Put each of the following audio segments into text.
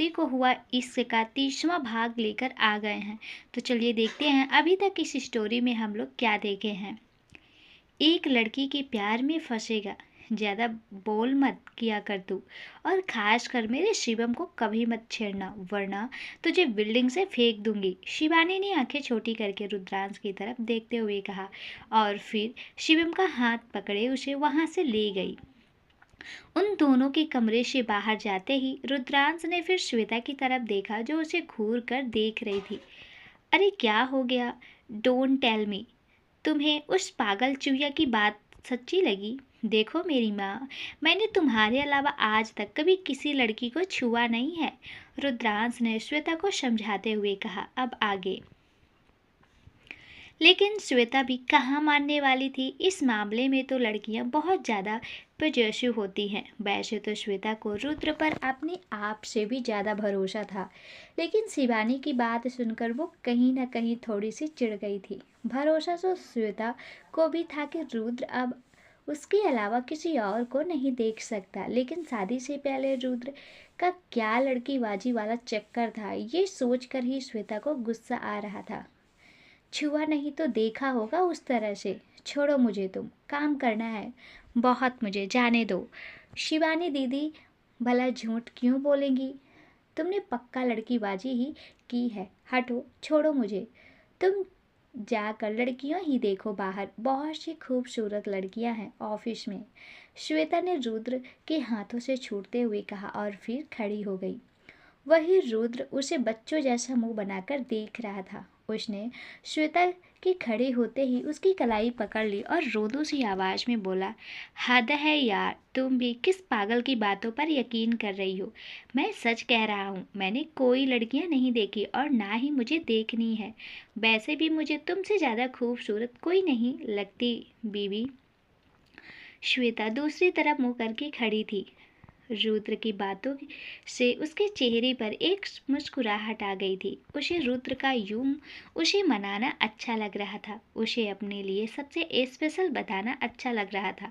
बेटी को हुआ इश्क का 30वां भाग लेकर आ गए हैं। तो चलिए देखते हैं अभी तक इस स्टोरी में हम लोग क्या देखे हैं। एक लड़की के प्यार में फंसेगा, ज़्यादा बोल मत किया कर तू, और खास कर मेरे शिवम को कभी मत छेड़ना वरना तुझे बिल्डिंग से फेंक दूंगी। शिवानी ने आंखें छोटी करके रुद्रांश की तरफ देखते हुए कहा और फिर शिवम का हाथ पकड़े उसे वहां से ले गई। उन दोनों के कमरे से बाहर जाते ही रुद्रांश ने फिर श्वेता की तरफ देखा जो उसे घूर कर देख रही थी। अरे क्या हो गया? डोंट टेल मी, तुम्हें उस पागल चूहिया की बात सच्ची लगी? देखो मेरी माँ, मैंने तुम्हारे अलावा आज तक कभी किसी लड़की को छुआ नहीं है, रुद्रांश ने श्वेता को समझाते हुए कहा। अब आगे। लेकिन श्वेता भी कहाँ मानने वाली थी। इस मामले में तो लड़कियां बहुत ज़्यादा पजेसिव होती हैं। वैसे तो श्वेता को रुद्र पर अपने आप से भी ज़्यादा भरोसा था, लेकिन शिवानी की बात सुनकर वो कहीं ना कहीं थोड़ी सी चिढ़ गई थी। भरोसा तो श्वेता को भी था कि रुद्र अब उसके अलावा किसी और को नहीं देख सकता, लेकिन शादी से पहले रुद्र का क्या लड़कीबाजी वाला चक्कर था, ये सोचकर ही श्वेता को गुस्सा आ रहा था। छुआ नहीं तो देखा होगा उस तरह से। छोड़ो मुझे, तुम काम करना है बहुत, मुझे जाने दो। शिवानी दीदी भला झूठ क्यों बोलेंगी? तुमने पक्का लड़कीबाजी ही की है। हटो, छोड़ो मुझे। तुम जाकर लड़कियां ही देखो, बाहर बहुत सी खूबसूरत लड़कियां हैं ऑफिस में, श्वेता ने रुद्र के हाथों से छूटते हुए कहा और फिर खड़ी हो गई। वही रुद्र उसे बच्चों जैसा मुंह बनाकर देख रहा था। उसने श्वेता के खड़े होते ही उसकी कलाई पकड़ ली और रोदू सी आवाज में बोला, हद है यार, तुम भी किस पागल की बातों पर यकीन कर रही हो? मैं सच कह रहा हूँ, मैंने कोई लड़कियां नहीं देखी और ना ही मुझे देखनी है। वैसे भी मुझे तुमसे ज़्यादा खूबसूरत कोई नहीं लगती बीवी। श्वेता दूसरी तरफ मुँह करके खड़ी थी। रुद्र की बातों से उसके चेहरे पर एक मुस्कुराहट आ गई थी। उसे रुद्र का यूं उसे मनाना अच्छा लग रहा था, उसे अपने लिए सबसे स्पेशल बताना अच्छा लग रहा था।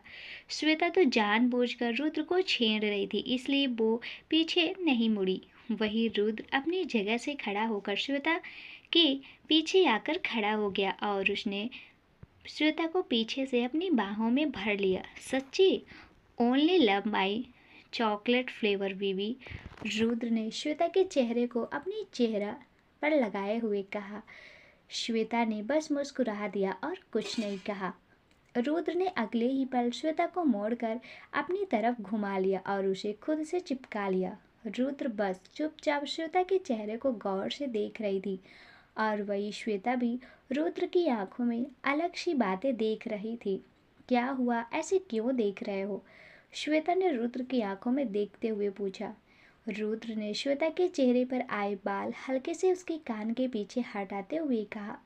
श्वेता तो जानबूझकर रुद्र को छेड़ रही थी, इसलिए वो पीछे नहीं मुड़ी। वही रुद्र अपनी जगह से खड़ा होकर श्वेता के पीछे आकर खड़ा हो गया और उसने श्वेता को पीछे से अपनी बाहों में भर लिया। सच्ची? Only love my chocolate flavour बीवी, रुद्र ने श्वेता के चेहरे को अपनी चेहरा पर लगाए हुए कहा। श्वेता ने बस मुस्कुरा दिया और कुछ नहीं कहा। रुद्र ने अगले ही पल श्वेता को मोड़कर अपनी तरफ घुमा लिया और उसे खुद से चिपका लिया। रुद्र बस चुपचाप श्वेता के चेहरे को गौर से देख रही थी और वही श्वेता भी रुद्र की आंखों में अलग सी बातें देख रही थी। क्या हुआ, ऐसे क्यों देख रहे हो? श्वेता ने रुद्र की आंखों में देखते हुए पूछा। रुद्र ने श्वेता के चेहरे पर आए बाल हल्के से उसके कान के पीछे हटाते हुए कहा,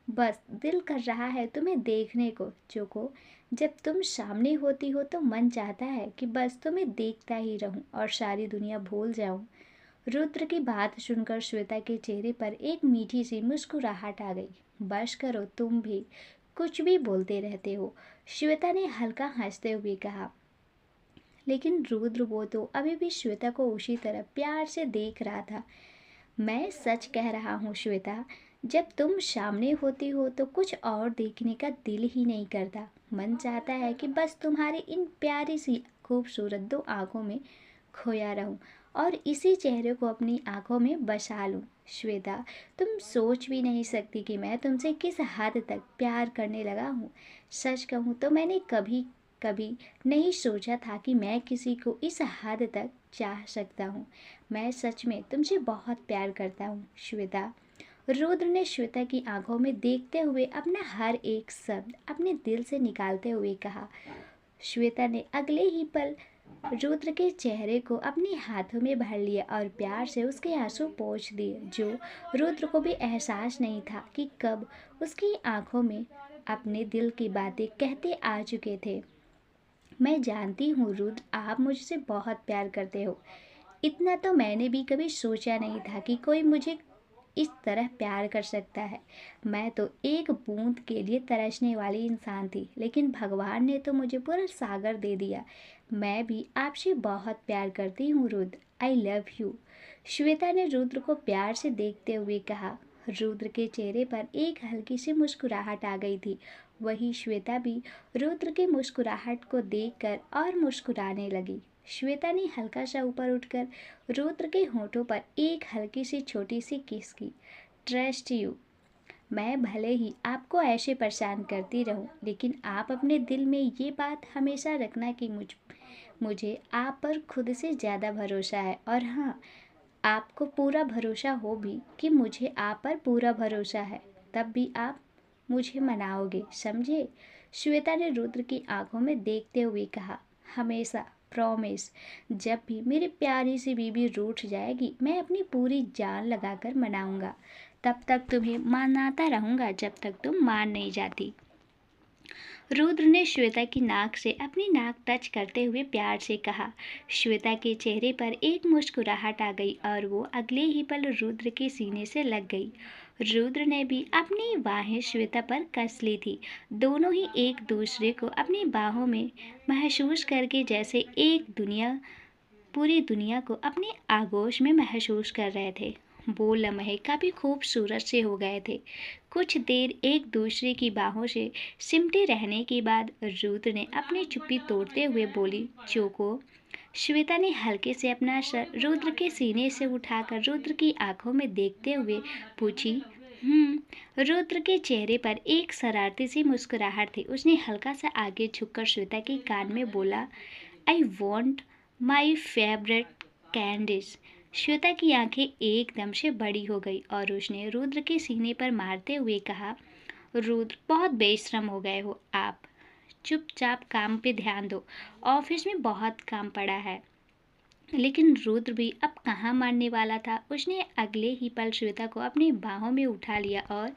बस दिल कर रहा है तुम्हें देखने को चोको। जब तुम सामने होती हो तो मन चाहता है कि बस तुम्हें देखता ही रहूं और सारी दुनिया भूल जाऊं। रुद्र की बात सुनकर श्वेता के चेहरे पर एक मीठी सी मुस्कुराहट आ गई। बस करो, तुम भी कुछ भी बोलते रहते हो, श्वेता ने हल्का हंसते हुए कहा। लेकिन रुद्र वो तो अभी भी श्वेता को उसी तरह प्यार से देख रहा था। मैं सच कह रहा हूँ श्वेता, जब तुम सामने होती हो तो कुछ और देखने का दिल ही नहीं करता। मन चाहता है कि बस तुम्हारी इन प्यारी सी खूबसूरत दो आंखों में खोया रहूं और इसी चेहरे को अपनी आंखों में बसा लूं। श्वेता, तुम सोच भी नहीं सकती कि मैं तुमसे किस हद तक प्यार करने लगा हूँ। सच कहूँ तो मैंने कभी कभी नहीं सोचा था कि मैं किसी को इस हद तक चाह सकता हूँ। मैं सच में तुमसे बहुत प्यार करता हूँ श्वेता। रुद्र ने श्वेता की आंखों में देखते हुए अपना हर एक शब्द अपने दिल से निकालते हुए कहा। श्वेता ने अगले ही पल रुद्र के चेहरे को अपने हाथों में भर लिया और प्यार से उसके आंसू पोंछ दिए, जो रुद्र को भी एहसास नहीं था कि कब उसकी आंखों में अपने दिल की बातें कहते आ चुके थे। मैं जानती हूँ रुद्र, आप मुझसे बहुत प्यार करते हो। इतना तो मैंने भी कभी सोचा नहीं था कि कोई मुझे इस तरह प्यार कर सकता है। मैं तो एक बूंद के लिए तरसने वाली इंसान थी, लेकिन भगवान ने तो मुझे पूरा सागर दे दिया। मैं भी आपसे बहुत प्यार करती हूँ Rudra. I love you. Shweta ने रुद्र को प्यार से देखते हुए कहा। रुद्र के चेहरे पर एक हल्की सी मुस्कुराहट आ गई थी। वही श्वेता भी रुद्र की मुस्कुराहट को देखकर और मुस्कुराने लगी। श्वेता ने हल्का सा ऊपर उठकर रुद्र के होठों पर एक हल्की सी छोटी सी किस की। Trust you. मैं भले ही आपको ऐसे परेशान करती रहूं, लेकिन आप अपने दिल में ये बात हमेशा रखना कि मुझे आप पर खुद से ज़्यादा भरोसा है। और हाँ, आपको पूरा भरोसा हो भी कि मुझे आप पर पूरा भरोसा है, तब भी आप मुझे मनाओगे, समझे? श्वेता ने रुद्र की आंखों में देखते हुए कहा। हमेशा, प्रॉमिस। जब भी मेरी प्यारी सी बीबी रूठ जाएगी, मैं अपनी पूरी जान लगाकर मनाऊंगा। तब तक तुम्हें मनाता रहूंगा जब तक तुम मान नहीं जाती। रुद्र ने श्वेता की नाक से अपनी नाक टच करते हुए प्यार से कहा। श्वेता के चेहरे पर एक मुस्कुराहट आ गई और वो अगले ही पल रुद्र के सीने से लग गई। रुद्र ने भी अपनी बाहें श्वेता पर कस ली थी। दोनों ही एक दूसरे को अपनी बाहों में महसूस करके जैसे पूरी दुनिया को अपने आगोश में महसूस कर रहे थे। वो लम्हे काफ़ी खूबसूरत से हो गए थे। कुछ देर एक दूसरे की बाहों से सिमटे रहने के बाद रुद्र ने अपनी चुप्पी तोड़ते हुए बोली, चोको। श्वेता ने हल्के से अपना सर रुद्र के सीने से उठाकर रुद्र की आंखों में देखते हुए पूछी। रुद्र के चेहरे पर एक शरारती सी मुस्कुराहट थी। उसने हल्का सा आगे झुककर श्वेता के कान में बोला, I want my favourite candies. Shweta की आंखें एकदम से बड़ी हो गई और उसने रुद्र के सीने पर मारते हुए कहा, रुद्र, बहुत बेशरम हो गए हो आप। चुपचाप काम पे ध्यान दो, ऑफिस में बहुत काम पड़ा है। लेकिन रुद्र भी अब कहाँ मानने वाला था। उसने अगले ही पल श्वेता को अपनी बाहों में उठा लिया और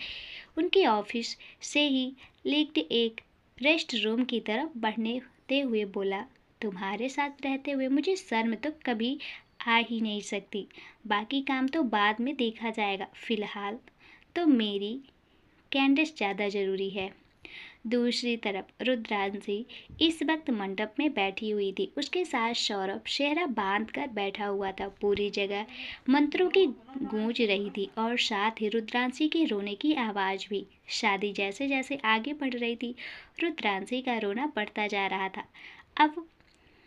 उनके ऑफिस से ही लेके एक रेस्ट रूम की तरफ बढ़ते हुए बोला, तुम्हारे साथ रहते हुए मुझे शर्म तो कभी आ ही नहीं सकती। बाकी काम तो बाद में देखा जाएगा, फिलहाल तो मेरी कैंडिस ज़्यादा ज़रूरी है। दूसरी तरफ रुद्रांशी इस वक्त मंडप में बैठी हुई थी। उसके साथ सौरभ सेहरा बांध कर बैठा हुआ था। पूरी जगह मंत्रों की गूंज रही थी और साथ ही रुद्रांशी के रोने की आवाज़ भी। शादी जैसे जैसे आगे बढ़ रही थी, रुद्रांशी का रोना बढ़ता जा रहा था। अब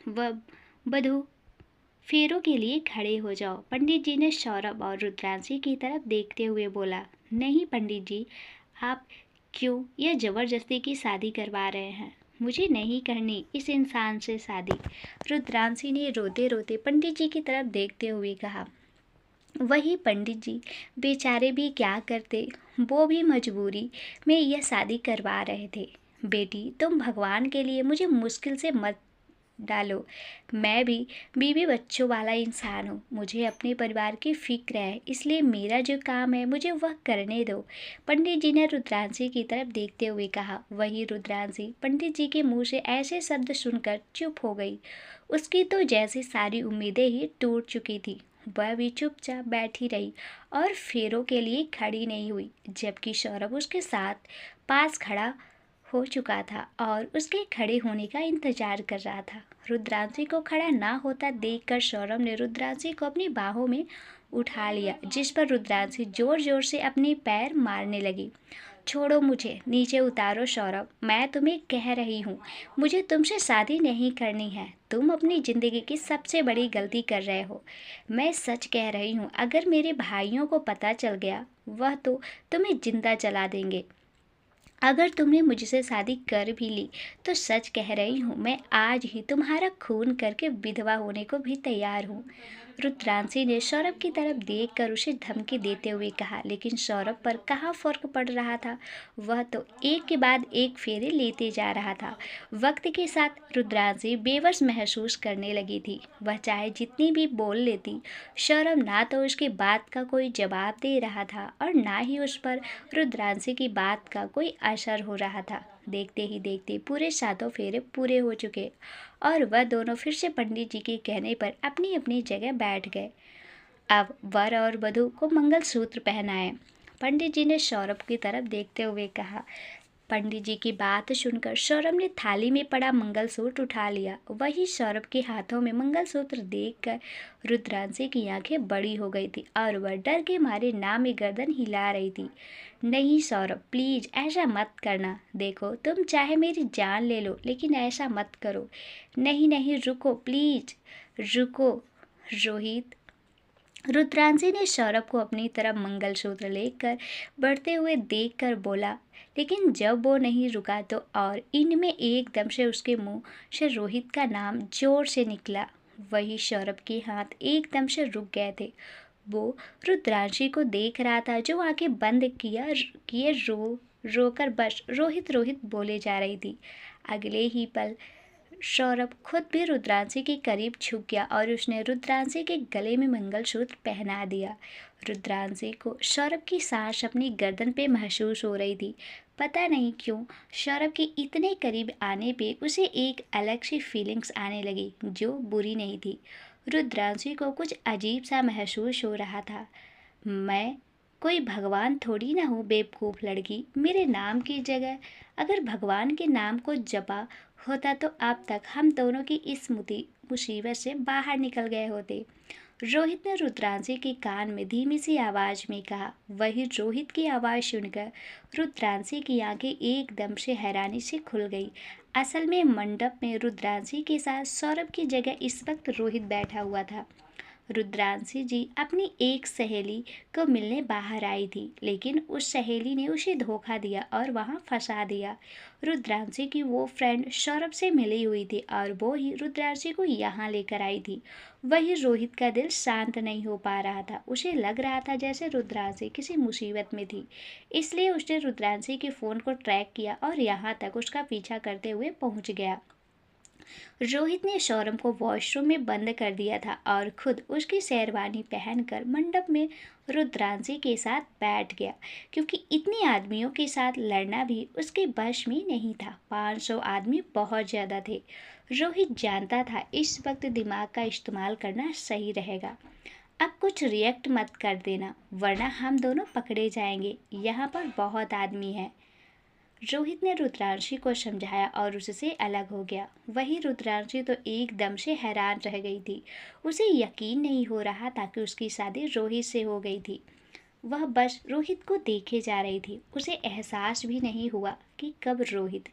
वह वधू फेरों के लिए खड़े हो जाओ, पंडित जी ने सौरभ और रुद्रांशी की तरफ देखते हुए बोला। नहीं पंडित जी, आप क्यों यह जबरदस्ती की शादी करवा रहे हैं? मुझे नहीं करनी इस इंसान से शादी, रुद्रांशी ने रोते रोते पंडित जी की तरफ देखते हुए कहा। वही पंडित जी बेचारे भी क्या करते, वो भी मजबूरी में यह शादी करवा रहे थे। बेटी, तुम भगवान के लिए मुझे मुश्किल से मत डालो। मैं भी बीवी बच्चों वाला इंसान हूँ। मुझे अपने परिवार की फिक्र है, इसलिए मेरा जो काम है मुझे वह करने दो, पंडित जी ने रुद्रांशी की तरफ देखते हुए कहा। वही रुद्रांशी पंडित जी के मुंह से ऐसे शब्द सुनकर चुप हो गई। उसकी तो जैसी सारी उम्मीदें ही टूट चुकी थी। वह भी चुपचाप बैठी रही और फेरों के लिए खड़ी नहीं हुई, जबकि सौरभ उसके साथ पास खड़ा हो चुका था और उसके खड़े होने का इंतजार कर रहा था। रुद्रांशी को खड़ा ना होता देखकर सौरभ ने रुद्रांशी को अपनी बाहों में उठा लिया, जिस पर रुद्रांशी जोर जोर से अपने पैर मारने लगी। छोड़ो मुझे, नीचे उतारो सौरभ, मैं तुम्हें कह रही हूँ, मुझे तुमसे शादी नहीं करनी है। तुम अपनी ज़िंदगी की सबसे बड़ी गलती कर रहे हो। मैं सच कह रही हूँ, अगर मेरे भाइयों को पता चल गया, वह तो तुम्हें जिंदा जला देंगे। अगर तुमने मुझसे शादी कर भी ली तो सच कह रही हूँ, मैं आज ही तुम्हारा खून करके विधवा होने को भी तैयार हूँ। रुद्रांशी ने सौरभ की तरफ देखकर उसे धमकी देते हुए कहा, लेकिन सौरभ पर कहाँ फर्क पड़ रहा था। वह तो एक के बाद एक फेरे लेते जा रहा था। वक्त के साथ रुद्रांशी बेबस महसूस करने लगी थी। वह चाहे जितनी भी बोल लेती, सौरभ ना तो उसकी बात का कोई जवाब दे रहा था और ना ही उस पर रुद्रांशी की बात का कोई असर हो रहा था। देखते ही देखते पूरे 7 फेरे पूरे हो चुके और वह दोनों फिर से पंडित जी के कहने पर अपनी अपनी जगह बैठ गए। अब वर और वधू को मंगलसूत्र पहनाए, पंडित जी ने सौरभ की तरफ देखते हुए कहा। पंडित जी की बात सुनकर सौरभ ने थाली में पड़ा मंगलसूत्र उठा लिया। वही सौरभ के हाथों में मंगलसूत्र देखकर रुद्रांशी की आंखें बड़ी हो गई थी और वह डर के मारे नाक में गर्दन हिला रही थी। नहीं सौरभ, प्लीज ऐसा मत करना। देखो, तुम चाहे मेरी जान ले लो लेकिन ऐसा मत करो। नहीं नहीं, रुको प्लीज, रुको। रोहित। रुद्रांशी ने सौरभ को अपनी तरफ मंगलसूत्र लेकर बढ़ते हुए देखकर बोला, लेकिन जब वो नहीं रुका तो और इनमें एकदम से उसके मुंह से रोहित का नाम जोर से निकला। वही सौरभ के हाथ एकदम से रुक गए थे। वो रुद्रांशी को देख रहा था जो आंखें बंद किए रोकर बस रोहित रोहित बोले जा रही थी। अगले ही पल सौरभ खुद भी रुद्रांशी के करीब झुक गया और उसने रुद्रांशी के गले में मंगलसूत्र पहना दिया। रुद्रांशी को सौरभ की सांस अपनी गर्दन पे महसूस हो रही थी। पता नहीं क्यों सौरभ के इतने करीब आने पे उसे एक अलग सी फीलिंग्स आने लगी जो बुरी नहीं थी। रुद्रांशी को कुछ अजीब सा महसूस हो रहा था। मैं कोई भगवान थोड़ी ना हूँ बेवकूफ़ लड़की। मेरे नाम की जगह अगर भगवान के नाम को जपा होता तो अब तक हम दोनों की इस मुसीबत से बाहर निकल गए होते। रोहित ने रुद्रांशी के कान में धीमी सी आवाज़ में कहा। वही रोहित की आवाज़ सुनकर रुद्रांशी की आंखें एकदम से हैरानी से खुल गई। असल में मंडप में रुद्रांशी के साथ सौरभ की जगह इस वक्त रोहित बैठा हुआ था। रुद्रांशी जी अपनी एक सहेली को मिलने बाहर आई थी, लेकिन उस सहेली ने उसे धोखा दिया और वहां फंसा दिया। रुद्रांशी की वो फ्रेंड सौरभ से मिली हुई थी और वो ही रुद्रांशी को यहाँ लेकर आई थी। वही रोहित का दिल शांत नहीं हो पा रहा था। उसे लग रहा था जैसे रुद्रांशी किसी मुसीबत में थी, इसलिए उसने रुद्रांशी के फ़ोन को ट्रैक किया और यहाँ तक उसका पीछा करते हुए पहुँच गया। रोहित ने सौरभ को वॉशरूम में बंद कर दिया था और खुद उसकी शेरवानी पहनकर मंडप में रुद्रांशी के साथ बैठ गया, क्योंकि इतने आदमियों के साथ लड़ना भी उसके बस में नहीं था। 500 आदमी बहुत ज़्यादा थे। रोहित जानता था इस वक्त दिमाग का इस्तेमाल करना सही रहेगा। अब कुछ रिएक्ट मत कर देना वरना हम दोनों पकड़े जाएंगे। यहाँ पर बहुत आदमी हैं। रोहित ने रुद्रांशी को समझाया और उससे अलग हो गया। वही रुद्रांशी तो एकदम से हैरान रह गई थी। उसे यकीन नहीं हो रहा था कि उसकी शादी रोहित से हो गई थी। वह बस रोहित को देखे जा रही थी। उसे एहसास भी नहीं हुआ कि कब रोहित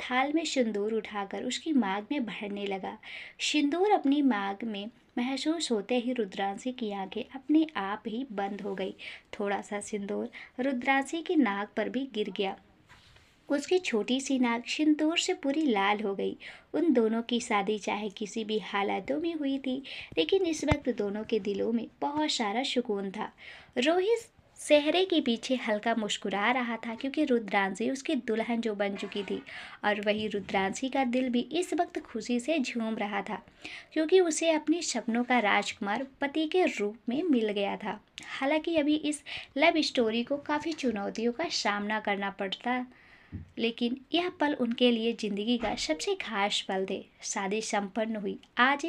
थाल में सिंदूर उठाकर उसकी मांग में भरने लगा। सिंदूर अपनी मांग में महसूस होते ही रुद्रांशी की आंखें अपने आप ही बंद हो गई। थोड़ा सा सिंदूर रुद्रांशी की नाक पर भी गिर गया। उसकी छोटी सी नाक सिंदूर से पूरी लाल हो गई। उन दोनों की शादी चाहे किसी भी हालातों में हुई थी, लेकिन इस वक्त दोनों के दिलों में बहुत सारा सुकून था। रोहित सेहरे के पीछे हल्का मुस्कुरा रहा था, क्योंकि रुद्रांशी उसकी दुल्हन जो बन चुकी थी, और वही रुद्रांशी का दिल भी इस वक्त खुशी से झूम रहा था, क्योंकि उसे अपने सपनों का राजकुमार पति के रूप में मिल गया था। हालांकि अभी इस लव स्टोरी को काफ़ी चुनौतियों का सामना करना पड़ता, लेकिन यह पल उनके लिए ज़िंदगी का सबसे खास पल थे। शादी संपन्न हुई। आज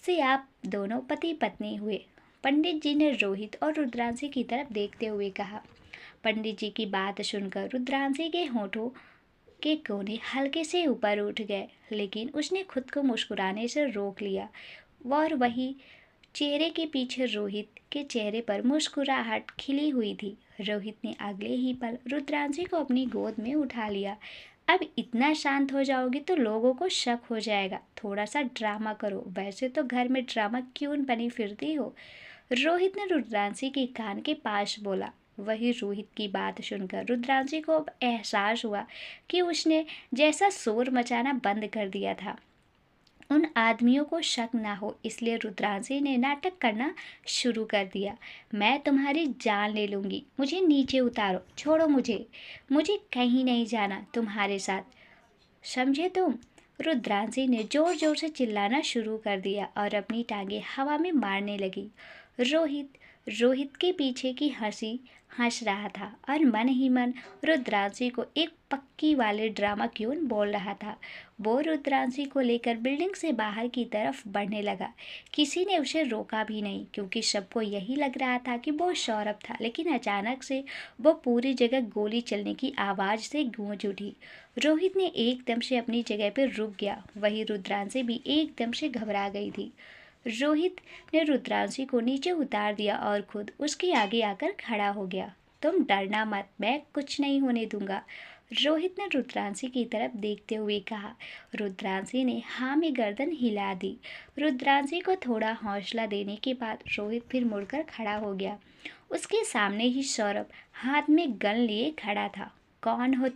से आप दोनों पति पत्नी हुए। पंडित जी ने रोहित और रुद्रांशी की तरफ देखते हुए कहा। पंडित जी की बात सुनकर रुद्रांशी के होठों के कोने हल्के से ऊपर उठ गए, लेकिन उसने खुद को मुस्कुराने से रोक लिया। और वही चेहरे के पीछे रोहित के चेहरे पर मुस्कुराहट खिली हुई थी। रोहित ने अगले ही पल रुद्रांशी को अपनी गोद में उठा लिया। अब इतना शांत हो जाओगी तो लोगों को शक हो जाएगा। थोड़ा सा ड्रामा करो। वैसे तो घर में ड्रामा क्यों बनी फिरती हो? रोहित ने रुद्रांशी के कान के पास बोला। वही रोहित की बात सुनकर रुद्रांशी को अब एहसास हुआ कि उसने जैसा शोर मचाना बंद कर दिया था, उन आदमियों को शक ना हो, इसलिए रुद्रांशी ने नाटक करना शुरू कर दिया। मैं तुम्हारी जान ले लूँगी, मुझे नीचे उतारो, छोड़ो मुझे, मुझे कहीं नहीं जाना तुम्हारे साथ, समझे तुम? रुद्रांशी ने ज़ोर ज़ोर से चिल्लाना शुरू कर दिया और अपनी टांगें हवा में मारने लगी। रोहित रोहित के पीछे की हंसी हंस रहा था और मन ही मन रुद्रांशी को एक पक्की वाले ड्रामा क्यून बोल रहा था। वो रुद्रांशी को लेकर बिल्डिंग से बाहर की तरफ बढ़ने लगा। किसी ने उसे रोका भी नहीं क्योंकि सबको यही लग रहा था कि वो सौरभ था, लेकिन अचानक से वो पूरी जगह गोली चलने की आवाज़ से गूंज उठी। रोहित ने एकदम से अपनी जगह पर रुक गया, वही रुद्रांशी भी एकदम से घबरा गई थी। रोहित ने रुद्रांशी को नीचे उतार दिया और खुद उसके आगे आकर खड़ा हो गया। तुम डरना मत, मैं कुछ नहीं होने दूंगा, रोहित ने रुद्रांशी की तरफ देखते हुए कहा। रुद्रांशी ने हाँ में गर्दन हिला दी। रुद्रांशी को थोड़ा हौसला देने के बाद रोहित फिर मुड़कर खड़ा हो गया। उसके सामने ही सौरभ हाथ में गन लिए खड़ा था। कौन हो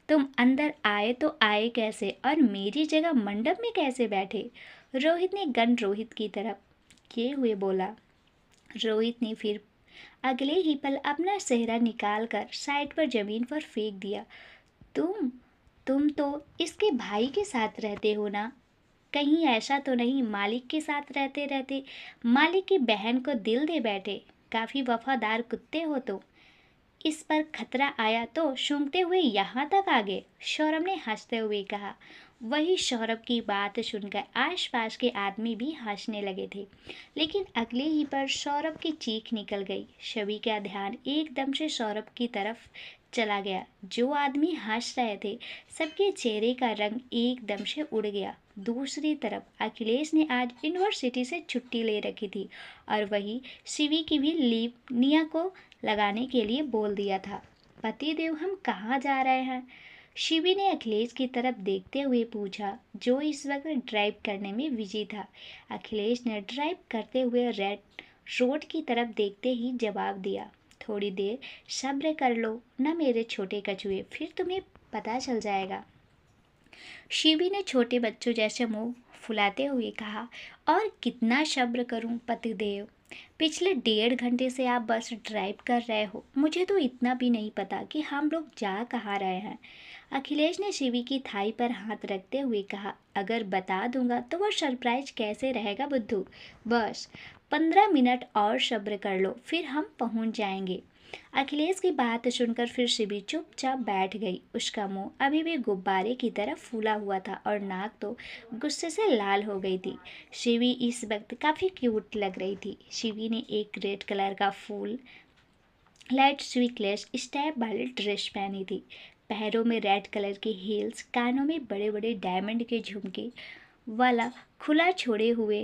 तुम अंदर आए तो आए कैसे और मेरी जगह मंडप में कैसे बैठे? रोहित ने गन रोहित की तरफ किए हुए बोला। रोहित ने फिर अगले ही पल अपना सेहरा निकाल कर साइड पर जमीन पर फेंक दिया। तुम तुम तो इसके भाई के साथ रहते हो ना? कहीं ऐसा तो नहीं मालिक के साथ रहते रहते मालिक की बहन को दिल दे बैठे? काफ़ी वफादार कुत्ते हो तो। इस पर खतरा आया तो सूंघते हुए यहाँ तक आ गए, सौरभ ने हंसते हुए कहा। वही सौरभ की बात सुनकर आसपास के आदमी भी हंसने लगे थे, लेकिन अगले ही पर सौरभ की चीख निकल गई। सभी का ध्यान एकदम से सौरभ की तरफ चला गया। जो आदमी हंस रहे थे सबके चेहरे का रंग एकदम से उड़ गया। दूसरी तरफ अखिलेश ने आज यूनिवर्सिटी से छुट्टी ले रखी थी और वही शिवी की भी लीव निया को लगाने के लिए बोल दिया था। पतिदेव, हम कहाँ जा रहे हैं? शिवी ने अखिलेश की तरफ देखते हुए पूछा, जो इस वक्त ड्राइव करने में बिजी था। अखिलेश ने ड्राइव करते हुए रेड रोड की तरफ देखते ही जवाब दिया, थोड़ी देर सब्र कर लो ना मेरे छोटे कछुए, फिर तुम्हें पता चल जाएगा। शिवी ने छोटे बच्चों जैसे मुंह फुलाते हुए कहा, और कितना सब्र करूं पतिदेव? पिछले 1.5 घंटे से आप बस ड्राइव कर रहे हो, मुझे तो इतना भी नहीं पता कि हम लोग जा कहाँ रहे हैं। अखिलेश ने शिवी की थाई पर हाथ रखते हुए कहा, अगर बता दूंगा तो वह सरप्राइज कैसे रहेगा बुद्धू? बस 15 मिनट और सब्र कर लो, फिर हम पहुंच जाएंगे। अखिलेश की बात सुनकर फिर शिवी चुपचाप बैठ गई। उसका मुंह अभी भी गुब्बारे की तरह फूला हुआ था और नाक तो गुस्से से लाल हो गई थी। शिवी इस वक्त काफ़ी क्यूट लग रही थी। शिवी ने एक रेड कलर का फूल लाइट स्लीवलेस स्टेप वाली ड्रेस पहनी थी। पैरों में रेड कलर के हील्स, कानों में बड़े बड़े डायमंड के झुमके वाला खुला छोड़े हुए,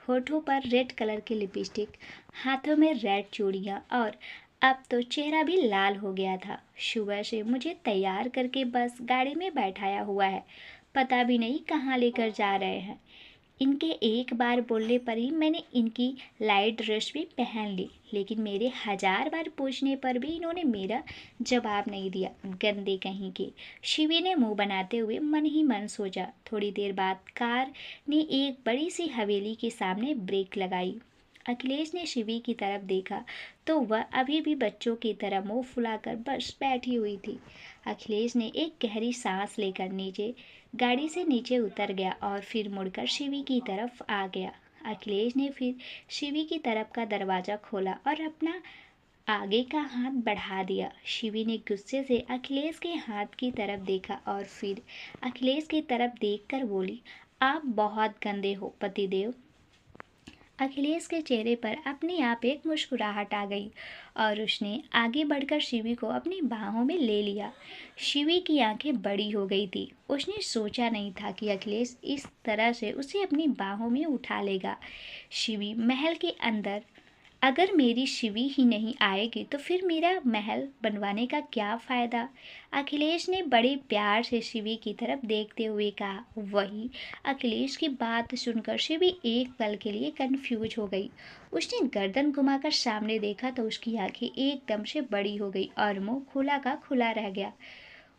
होठों पर रेड कलर की लिपस्टिक, हाथों में रेड चूड़ियाँ और अब तो चेहरा भी लाल हो गया था। सुबह से मुझे तैयार करके बस गाड़ी में बैठाया हुआ है, पता भी नहीं कहाँ लेकर जा रहे हैं। इनके एक बार बोलने पर ही मैंने इनकी लाइट ड्रेस भी पहन ली, लेकिन मेरे 1000 बार पूछने पर भी इन्होंने मेरा जवाब नहीं दिया, गंदे कहीं के। शिवी ने मुंह बनाते हुए मन ही मन सोचा। थोड़ी देर बाद कार ने एक बड़ी सी हवेली के सामने ब्रेक लगाई। अखिलेश ने शिवी की तरफ देखा तो वह अभी भी बच्चों की तरह मुंह फुलाकर बस बैठी हुई थी। अखिलेश ने एक गहरी सांस लेकर गाड़ी से नीचे उतर गया और फिर मुड़कर शिवी की तरफ आ गया। अखिलेश ने फिर शिवी की तरफ का दरवाज़ा खोला और अपना आगे का हाथ बढ़ा दिया। शिवी ने गुस्से से अखिलेश के हाथ की तरफ देखा और फिर अखिलेश की तरफ देखकर बोली, आप बहुत गंदे हो पतिदेव। अखिलेश के चेहरे पर अपने आप एक मुस्कुराहट आ गई और उसने आगे बढ़कर शिवी को अपनी बाहों में ले लिया। शिवी की आंखें बड़ी हो गई थी। उसने सोचा नहीं था कि अखिलेश इस तरह से उसे अपनी बाहों में उठा लेगा। शिवी महल के अंदर, अगर मेरी शिवी ही नहीं आएगी तो फिर मेरा महल बनवाने का क्या फ़ायदा? अखिलेश ने बड़े प्यार से शिवी की तरफ देखते हुए कहा। वही अखिलेश की बात सुनकर शिवी एक पल के लिए कंफ्यूज हो गई। उसने गर्दन घुमाकर सामने देखा तो उसकी आंखें एकदम से बड़ी हो गई और मुंह खुला का खुला रह गया।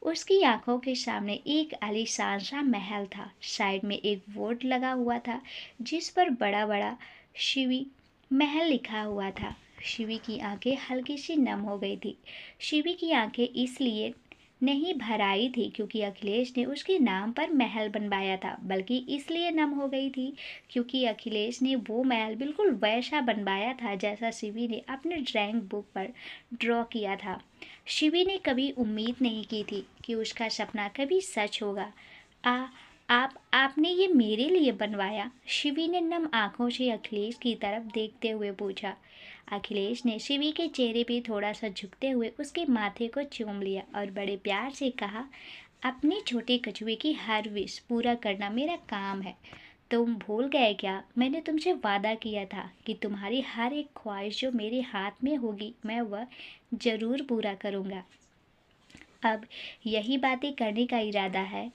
उसकी आंखों के सामने एक आलीशान सा महल था। साइड में एक बोर्ड लगा हुआ था जिस पर बड़ा बड़ा शिवी महल लिखा हुआ था। शिवी की आंखें हल्की सी नम हो गई थी। शिवी की आंखें इसलिए नहीं भर आई थी क्योंकि अखिलेश ने उसके नाम पर महल बनवाया था, बल्कि इसलिए नम हो गई थी क्योंकि अखिलेश ने वो महल बिल्कुल वैसा बनवाया था जैसा शिवी ने अपने ड्राइंग बुक पर ड्रॉ किया था। शिवी ने कभी उम्मीद नहीं की थी कि उसका सपना कभी सच होगा। आ आपने ये मेरे लिए बनवाया? शिवी ने नम आंखों से अखिलेश की तरफ देखते हुए पूछा। अखिलेश ने शिवी के चेहरे पे थोड़ा सा झुकते हुए उसके माथे को चूम लिया और बड़े प्यार से कहा, अपने छोटे कछुए की हर विश पूरा करना मेरा काम है। तुम भूल गए क्या? मैंने तुमसे वादा किया था कि तुम्हारी हर एक ख्वाहिश जो मेरे हाथ में होगी मैं वह जरूर पूरा करूँगा। अब यही बातें करने का इरादा है?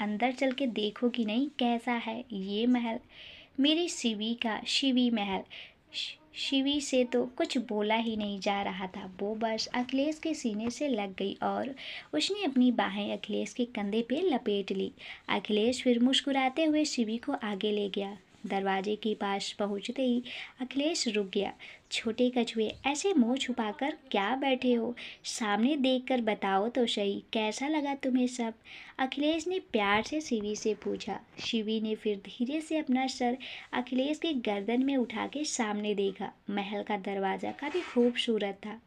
अंदर चल के देखो कि नहीं कैसा है ये महल, मेरी शिवी महल। शिवी से तो कुछ बोला ही नहीं जा रहा था। वो बस अखिलेश के सीने से लग गई और उसने अपनी बाहें अखिलेश के कंधे पे लपेट ली। अखिलेश फिर मुस्कुराते हुए शिवी को आगे ले गया। दरवाजे के पास पहुंचते ही अखिलेश रुक गया। छोटे कछुए, ऐसे मुंह छुपाकर क्या बैठे हो? सामने देखकर बताओ तो सही, कैसा लगा तुम्हें सब? अखिलेश ने प्यार से शिवी से पूछा। शिवी ने फिर धीरे से अपना सर अखिलेश की गर्दन में उठा के सामने देखा। महल का दरवाज़ा काफ़ी खूबसूरत था।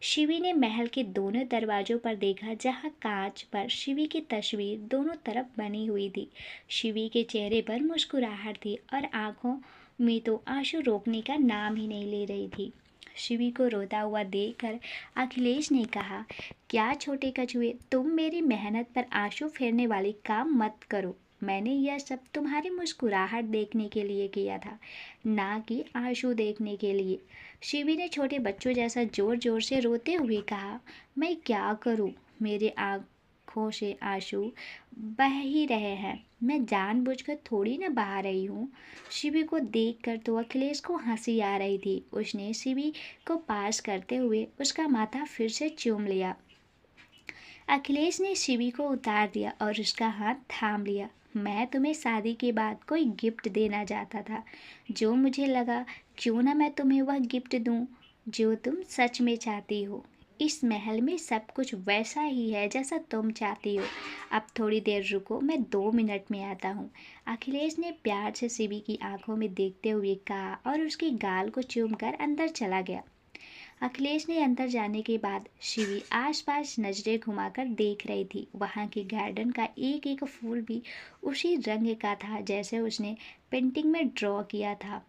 शिवी ने महल के दोनों दरवाज़ों पर देखा जहाँ कांच पर शिवी की तस्वीर दोनों तरफ बनी हुई थी। शिवी के चेहरे पर मुस्कुराहट थी और आंखों में तो आंसू रोकने का नाम ही नहीं ले रही थी। शिवी को रोता हुआ देखकर अखिलेश ने कहा, क्या छोटे कछुए, तुम मेरी मेहनत पर आंसू फेरने वाली काम मत करो। मैंने यह सब तुम्हारी मुस्कुराहट देखने के लिए किया था, ना कि आंसू देखने के लिए। शिवी ने छोटे बच्चों जैसा जोर जोर से रोते हुए कहा, मैं क्या करूं? मेरे आंखों से आंसू बह ही रहे हैं। मैं जानबूझकर थोड़ी ना बहा रही हूँ। शिवी को देखकर तो अखिलेश को हंसी आ रही थी। उसने शिवी को पास करते हुए उसका माथा फिर से चूम लिया। अखिलेश ने शिवी को उतार दिया और उसका हाथ थाम लिया। मैं तुम्हें शादी के बाद कोई गिफ्ट देना चाहता था, जो मुझे लगा क्यों ना मैं तुम्हें वह गिफ्ट दूं जो तुम सच में चाहती हो। इस महल में सब कुछ वैसा ही है जैसा तुम चाहती हो। अब थोड़ी देर रुको, मैं 2 मिनट में आता हूँ। अखिलेश ने प्यार से शिवी की आंखों में देखते हुए कहा और उसकी गाल को चूमकर अंदर चला गया। अखिलेश ने अंदर जाने के बाद शिवी आसपास नजरें घुमाकर देख रही थी। वहां के गार्डन का एक एक फूल भी उसी रंग का था जैसे उसने पेंटिंग में ड्रॉ किया था।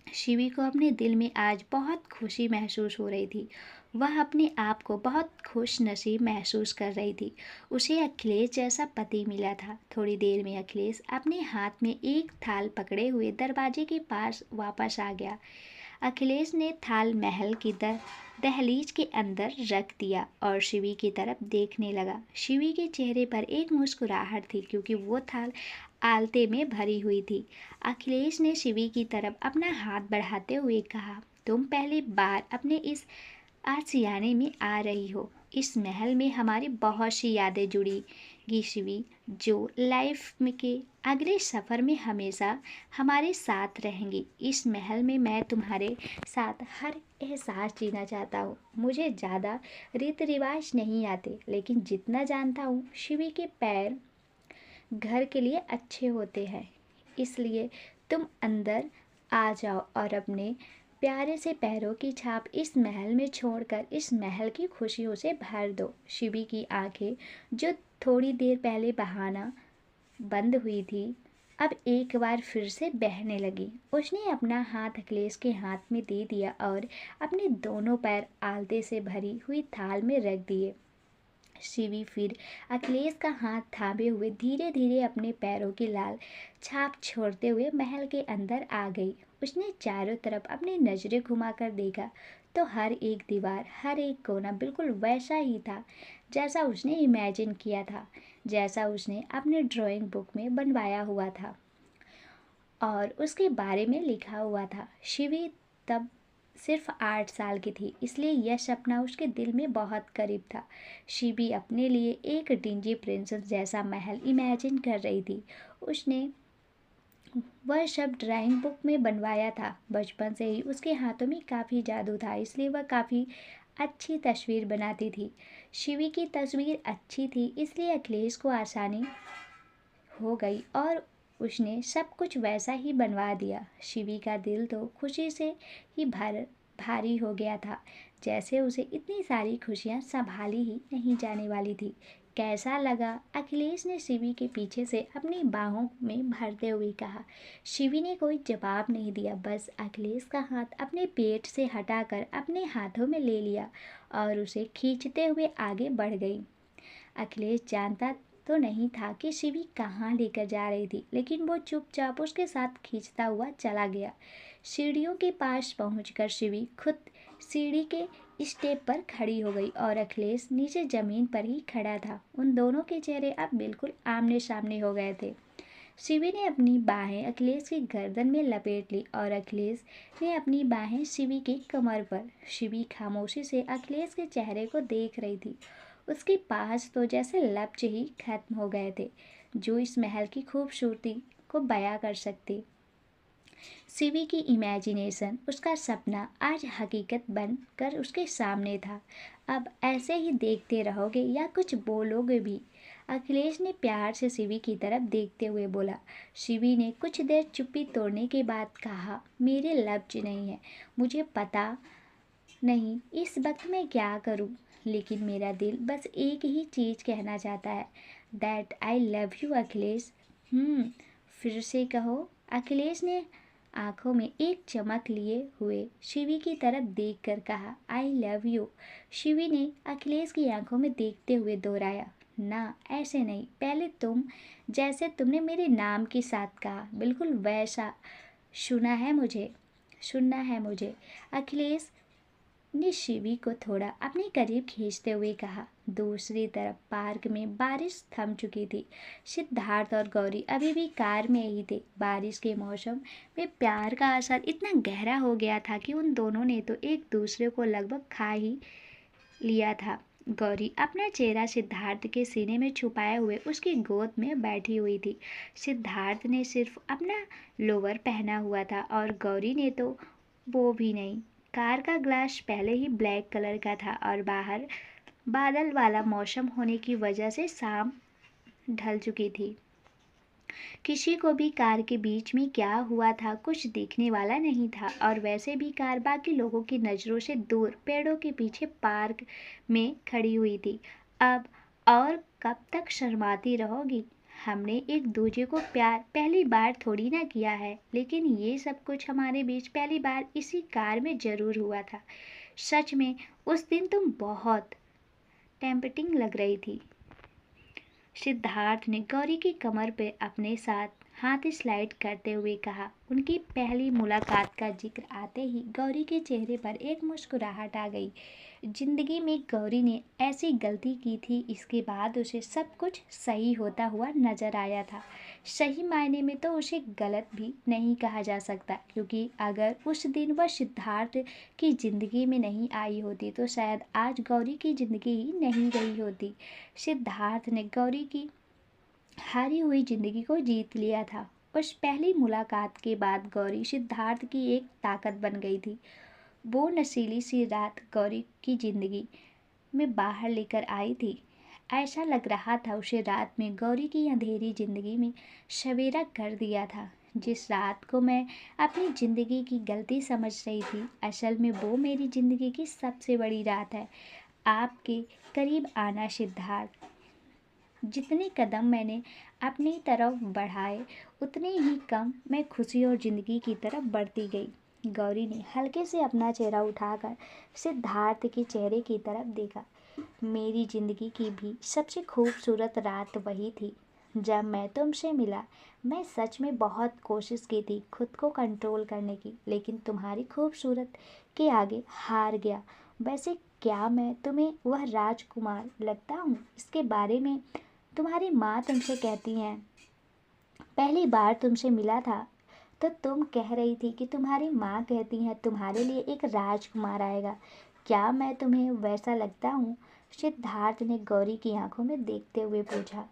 शिवी को अपने दिल में आज बहुत खुशी महसूस हो रही थी। वह अपने आप को बहुत खुश नसीब महसूस कर रही थी। उसे अखिलेश जैसा पति मिला था। थोड़ी देर में अखिलेश अपने हाथ में एक थाल पकड़े हुए दरवाजे के पास वापस आ गया। अखिलेश ने थाल महल की दहलीज के अंदर रख दिया और शिवी की तरफ देखने लगा। शिवी के चेहरे पर एक मुस्कुराहट थी क्योंकि वो थाल आलते में भरी हुई थी। अखिलेश ने शिवी की तरफ अपना हाथ बढ़ाते हुए कहा, तुम पहली बार अपने इस आशियाने में आ रही हो। इस महल में हमारी बहुत सी यादें जुड़ी शिवी, जो लाइफ में के अगले सफ़र में हमेशा हमारे साथ रहेंगी। इस महल में मैं तुम्हारे साथ हर एहसास जीना चाहता हूँ। मुझे ज़्यादा रीति रिवाज नहीं आते, लेकिन जितना जानता हूँ शिवी के पैर घर के लिए अच्छे होते हैं। इसलिए तुम अंदर आ जाओ और अपने प्यारे से पैरों की छाप इस महल में छोड़कर इस महल की खुशियों से भर दो। शिवी की आंखें, जो थोड़ी देर पहले बहाना बंद हुई थी, अब एक बार फिर से बहने लगी। उसने अपना हाथ अखिलेश के हाथ में दे दिया और अपने दोनों पैर आलते से भरी हुई थाल में रख दिए। शिवी फिर अखिलेश का हाथ थामे हुए धीरे धीरे अपने पैरों की लाल छाप छोड़ते हुए महल के अंदर आ गई। उसने चारों तरफ अपनी नजरें घुमाकर देखा तो हर एक दीवार, हर एक कोना बिल्कुल वैसा ही था जैसा उसने इमेजिन किया था, जैसा उसने अपने ड्राइंग बुक में बनवाया हुआ था और उसके बारे में लिखा हुआ था। शिवी तब सिर्फ 8 साल की थी, इसलिए यह सपना उसके दिल में बहुत करीब था। शिवी अपने लिए एक डिंजी प्रिंसेस जैसा महल इमेजिन कर रही थी। उसने वह सब ड्राइंग बुक में बनवाया था। बचपन से ही उसके हाथों में काफ़ी जादू था, इसलिए वह काफ़ी अच्छी तस्वीर बनाती थी। शिवी की तस्वीर अच्छी थी, इसलिए अखिलेश को आसानी हो गई और उसने सब कुछ वैसा ही बनवा दिया। शिवी का दिल तो खुशी से ही भारी हो गया था, जैसे उसे इतनी सारी खुशियां संभाली ही नहीं जाने वाली थी। कैसा लगा? अखिलेश ने शिवी के पीछे से अपनी बाहों में भरते हुए कहा। शिवी ने कोई जवाब नहीं दिया, बस अखिलेश का हाथ अपने पेट से हटाकर अपने हाथों में ले लिया और उसे खींचते हुए आगे बढ़ गई। अखिलेश जानता तो नहीं था कि शिवी कहाँ लेकर जा रही थी, लेकिन वो चुपचाप उसके साथ खींचता हुआ चला गया। सीढ़ियों के पास पहुंचकर शिवी खुद सीढ़ी के स्टेप पर खड़ी हो गई और अखिलेश नीचे जमीन पर ही खड़ा था। उन दोनों के चेहरे अब बिल्कुल आमने सामने हो गए थे। शिवी ने अपनी बाहें अखिलेश की गर्दन में लपेट ली और अखिलेश ने अपनी बाहें शिवी की कमर पर। शिवी खामोशी से अखिलेश के चेहरे को देख रही थी। उसके पास तो जैसे लफ्ज ही खत्म हो गए थे जो इस महल की खूबसूरती को बयां कर सकते। शिवी की इमेजिनेशन, उसका सपना आज हकीकत बनकर उसके सामने था। अब ऐसे ही देखते रहोगे या कुछ बोलोगे भी? अखिलेश ने प्यार से शिवी की तरफ देखते हुए बोला। शिवी ने कुछ देर चुप्पी तोड़ने के बाद कहा, मेरे लफ्ज नहीं है, मुझे पता नहीं इस वक्त मैं क्या करूं, लेकिन मेरा दिल बस एक ही चीज़ कहना चाहता है, that I love you Akhilesh. फिर से कहो। अखिलेश ने आंखों में एक चमक लिए हुए शिवी की तरफ देखकर कहा, आई लव यू। शिवी ने अखिलेश की आंखों में देखते हुए दोहराया, ना ऐसे नहीं, पहले तुम, जैसे तुमने मेरे नाम के साथ कहा, बिल्कुल वैसा सुनना है मुझे। अखिलेश ने शिवी को थोड़ा अपने करीब खींचते हुए कहा। दूसरी तरफ पार्क में बारिश थम चुकी थी। सिद्धार्थ और गौरी अभी भी कार में ही थे। बारिश के मौसम में प्यार का असर इतना गहरा हो गया था कि उन दोनों ने तो एक दूसरे को लगभग खा ही लिया था। गौरी अपना चेहरा सिद्धार्थ के सीने में छुपाए हुए उसकी गोद में बैठी हुई थी। सिद्धार्थ ने सिर्फ अपना लोवर पहना हुआ था और गौरी ने तो वो भी नहीं। कार का ग्लास पहले ही ब्लैक कलर का था और बाहर बादल वाला मौसम होने की वजह से शाम ढल चुकी थी। किसी को भी कार के बीच में क्या हुआ था कुछ दिखने वाला नहीं था और वैसे भी कार बाकी लोगों की नज़रों से दूर पेड़ों के पीछे पार्क में खड़ी हुई थी। अब और कब तक शर्माती रहोगी? हमने एक दूजे को प्यार पहली बार थोड़ी ना किया है, लेकिन ये सब कुछ हमारे बीच पहली बार इसी कार में ज़रूर हुआ था। सच में उस दिन तुम बहुत टेम्पटिंग लग रही थी। सिद्धार्थ ने गौरी की कमर पे अपने साथ हाथ स्लाइड करते हुए कहा। उनकी पहली मुलाकात का जिक्र आते ही गौरी के चेहरे पर एक मुस्कुराहट आ गई। जिंदगी में गौरी ने ऐसी गलती की थी, इसके बाद उसे सब कुछ सही होता हुआ नजर आया था। सही मायने में तो उसे गलत भी नहीं कहा जा सकता, क्योंकि अगर उस दिन वह सिद्धार्थ की ज़िंदगी में नहीं आई होती तो शायद आज गौरी की ज़िंदगी ही नहीं रही होती। सिद्धार्थ ने गौरी की हारी हुई ज़िंदगी को जीत लिया था। उस पहली मुलाकात के बाद गौरी सिद्धार्थ की एक ताकत बन गई थी। वो नशीली सी रात गौरी की ज़िंदगी में बाहर लेकर आई थी। ऐसा लग रहा था उसे रात में गौरी की अंधेरी ज़िंदगी में सवेरा कर दिया था। जिस रात को मैं अपनी ज़िंदगी की गलती समझ रही थी, असल में वो मेरी ज़िंदगी की सबसे बड़ी रात है। आपके करीब आना सिद्धार्थ। जितने कदम मैंने अपनी तरफ बढ़ाए, उतने ही कम मैं खुशी और ज़िंदगी की तरफ बढ़ती गई। गौरी ने हल्के से अपना चेहरा उठाकर सिद्धार्थ के चेहरे की तरफ देखा। मेरी ज़िंदगी की भी सबसे खूबसूरत रात वही थी जब मैं तुमसे मिला। मैं सच में बहुत कोशिश की थी खुद को कंट्रोल करने की, लेकिन तुम्हारी खूबसूरत के आगे हार गया। वैसे क्या मैं तुम्हें वह राजकुमार लगता हूँ? इसके बारे में तुम्हारी माँ तुमसे कहती हैं। पहली बार तुमसे मिला था तो तुम कह रही थी कि तुम्हारी माँ कहती हैं तुम्हारे लिए एक राजकुमार आएगा। क्या मैं तुम्हें वैसा लगता हूँ? सिद्धार्थ ने गौरी की आंखों में देखते हुए पूछा।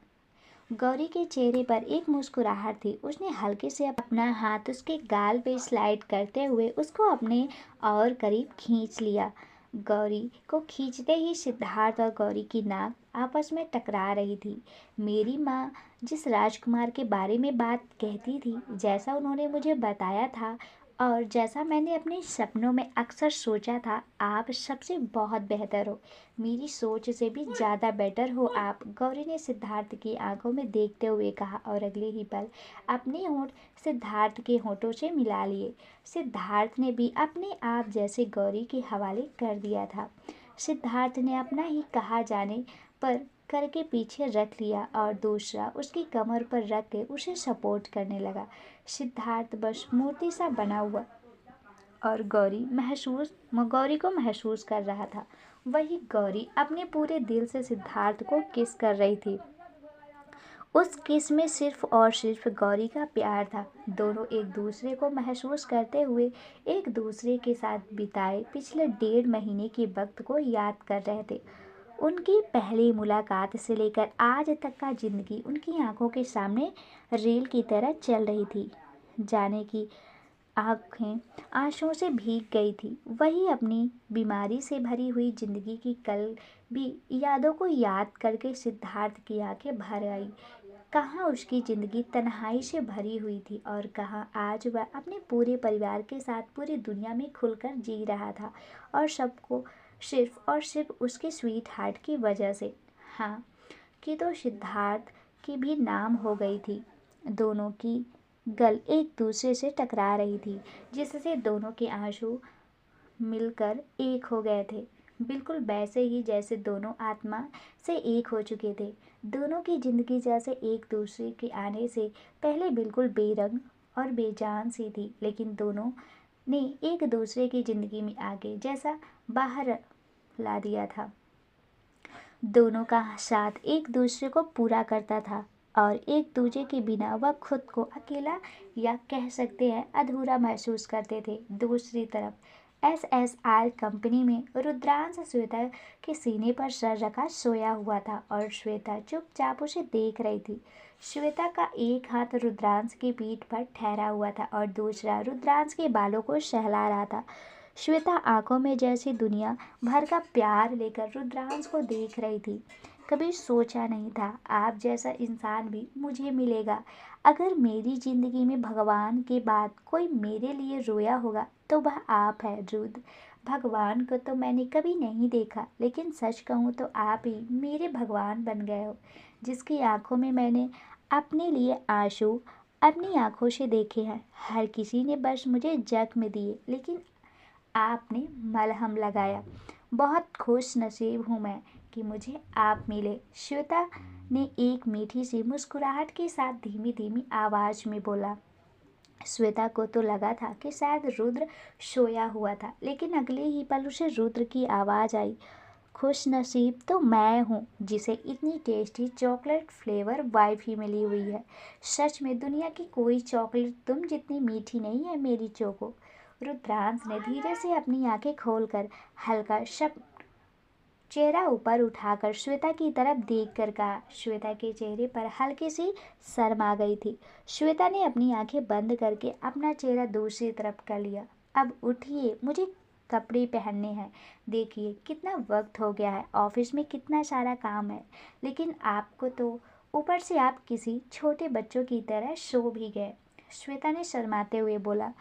गौरी के चेहरे पर एक मुस्कुराहट थी। उसने हल्के से अपना हाथ उसके गाल पे स्लाइड करते हुए उसको अपने और करीब खींच लिया। गौरी को खींचते ही सिद्धार्थ और गौरी की नाक आपस में टकरा रही थी। मेरी माँ जिस राजकुमार के बारे में बात कहती थी, जैसा उन्होंने मुझे बताया था और जैसा मैंने अपने सपनों में अक्सर सोचा था, आप सबसे बहुत बेहतर हो। मेरी सोच से भी ज़्यादा बेटर हो आप, गौरी ने सिद्धार्थ की आंखों में देखते हुए कहा और अगले ही पल अपने होंठ सिद्धार्थ के होंठों से मिला लिए। सिद्धार्थ ने भी अपने आप जैसे गौरी के हवाले कर दिया था। सिद्धार्थ ने अपना ही कहा जाने पर करके पीछे रख लिया और दूसरा उसकी कमर पर रख के उसे सपोर्ट करने लगा। सिद्धार्थ बस मूर्ति सा बना हुआ और गौरी को महसूस कर रहा था। वही गौरी अपने पूरे दिल से सिद्धार्थ को किस कर रही थी। उस किस में सिर्फ और सिर्फ गौरी का प्यार था। दोनों एक दूसरे को महसूस करते हुए एक दूसरे के साथ बिताए पिछले 1.5 महीने के वक्त को याद कर रहे थे। उनकी पहली मुलाकात से लेकर आज तक का जिंदगी उनकी आंखों के सामने रेल की तरह चल रही थी। जाने की आंखें आंसुओं से भीग गई थी। वही अपनी बीमारी से भरी हुई जिंदगी की कल भी यादों को याद करके सिद्धार्थ की आंखें भर आई। कहाँ उसकी ज़िंदगी तन्हाई से भरी हुई थी और कहाँ आज वह अपने पूरे परिवार के साथ पूरी दुनिया में खुलकर जी रहा था, और सबको सिर्फ और सिर्फ उसके स्वीट हार्ट की वजह से। हाँ, कि तो सिद्धार्थ की भी नाम हो गई थी। दोनों की गल एक दूसरे से टकरा रही थी, जिससे दोनों के आंसू मिलकर एक हो गए थे। बिल्कुल वैसे ही जैसे दोनों आत्मा से एक हो चुके थे। दोनों की जिंदगी जैसे एक दूसरे के आने से पहले बिल्कुल बेरंग और बेजान सी थी, लेकिन दोनों ने एक दूसरे की जिंदगी में आके जैसा बाहर ला दिया था। दोनों का साथ एक दूसरे को पूरा करता था और एक दूसरे के बिना वह खुद को अकेला या कह सकते हैं अधूरा महसूस करते थे। दूसरी तरफ SSR कंपनी में रुद्रांश श्वेता के सीने पर सर रखा सोया हुआ था और श्वेता चुपचाप उसे देख रही थी। श्वेता का एक हाथ रुद्रांश की पीठ पर ठहरा हुआ था और दूसरा रुद्रांश के बालों को सहला रहा था। श्वेता आंखों में जैसी दुनिया भर का प्यार लेकर रुद्रांश को देख रही थी। कभी सोचा नहीं था आप जैसा इंसान भी मुझे मिलेगा। अगर मेरी जिंदगी में भगवान के बाद कोई मेरे लिए रोया होगा तो वह आप है रुद्र। भगवान को तो मैंने कभी नहीं देखा, लेकिन सच कहूँ तो आप ही मेरे भगवान बन गए हो, जिसकी आंखों में मैंने अपने लिए आंसू अपनी आंखों से देखे हैं। हर किसी ने बस मुझे जख्म दिए, लेकिन आपने मलहम लगाया। बहुत खुश नसीब हूँ मैं कि मुझे आप मिले। श्वेता ने एक मीठी सी मुस्कुराहट के साथ धीमी धीमी आवाज में बोला। श्वेता को तो लगा था कि शायद रुद्र सोया हुआ था, लेकिन अगले ही पल उसे रुद्र की आवाज़ आई। खुश नसीब तो मैं हूँ जिसे इतनी टेस्टी चॉकलेट फ्लेवर वाइफ ही मिली हुई है। सच में दुनिया की कोई चॉकलेट तुम जितनी मीठी नहीं है मेरी चोको। रुद्रांश ने धीरे से अपनी आंखें खोलकर हल्का शब्द चेहरा ऊपर उठाकर श्वेता की तरफ देखकर कहा। श्वेता के चेहरे पर हल्की सी शर्म आ गई थी। श्वेता ने अपनी आंखें बंद करके अपना चेहरा दूसरी तरफ कर लिया। अब उठिए, मुझे कपड़े पहनने हैं। देखिए कितना वक्त हो गया है, ऑफिस में कितना सारा काम है, लेकिन आपको तो ऊपर से आप किसी छोटे बच्चों की तरह सो भी गए। श्वेता ने शर्माते हुए बोला।